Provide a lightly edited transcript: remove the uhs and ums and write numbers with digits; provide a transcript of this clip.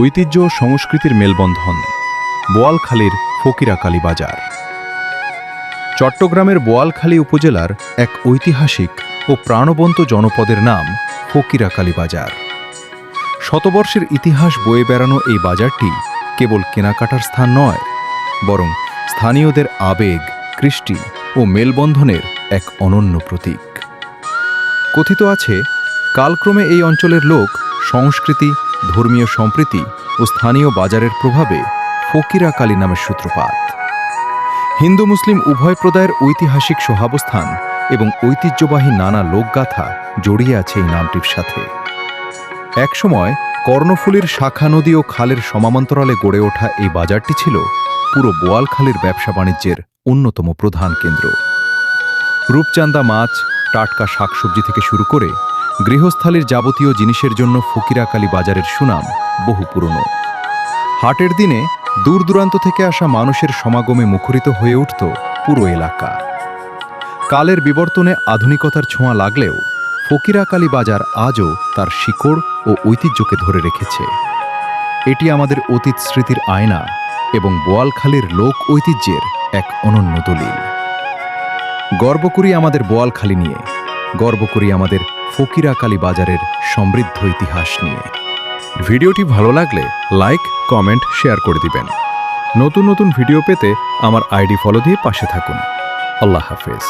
ঐতিহ্য ও সংস্কৃতির মেলবন্ধন, বোয়ালখালীর ফকিরাকালী বাজার। চট্টগ্রামের বোয়ালখালী উপজেলার এক ঐতিহাসিক ও প্রাণবন্ত জনপদের নাম ফকিরাকালী বাজার। শতবর্ষের ইতিহাস বয়ে বেড়ানো এই বাজারটি কেবল কেনাকাটার স্থান নয়, বরং স্থানীয়দের আবেগ, কৃষ্টি ও মেলবন্ধনের এক অনন্য প্রতীক। কথিত আছে, কালক্রমে এই অঞ্চলের লোক সংস্কৃতি, ধর্মীয় সম্প্রীতি ও স্থানীয় বাজারের প্রভাবে ফকিরাকালী নামের সূত্রপাত। হিন্দু মুসলিম উভয় প্রদায়ের ঐতিহাসিক সহাবস্থান এবং ঐতিহ্যবাহী নানা লোকগাথা জড়িয়ে আছে এই নামটির সাথে। একসময় কর্ণফুলীর শাখা নদী ও খালের সমান্তরালে গড়ে ওঠা এই বাজারটি ছিল পুরো বোয়ালখালীর ব্যবসা বাণিজ্যের অন্যতম প্রধান কেন্দ্র। রূপচাঁদা মাছ, টাটকা শাকসবজি থেকে শুরু করে গৃহস্থালির যাবতীয় জিনিসের জন্য ফকিরাকালী বাজারের সুনাম বহু পুরনো। হাটের দিনে দূর দূরান্ত থেকে আসা মানুষের সমাগমে মুখরিত হয়ে উঠত পুরো এলাকা। কালের বিবর্তনে আধুনিকতার ছোঁয়া লাগলেও ফকিরাকালী বাজার আজও তার শিকড় ও ঐতিহ্যকে ধরে রেখেছে। এটি আমাদের অতীত স্মৃতির আয়না এবং বোয়ালখালীর লোক ঐতিহ্যের এক অনন্য দলিল। গর্ব করি আমাদের বোয়ালখালী নিয়ে, গর্ব করি আমাদের ফকিরাকালী বাজারের সমৃদ্ধ ইতিহাস নিয়ে। ভিডিওটি ভালো লাগলে লাইক, কমেন্ট, শেয়ার করে দিবেন। নতুন নতুন ভিডিও পেতে আমার আইডি ফলো দিয়ে পাশে থাকুন। আল্লাহ হাফেজ।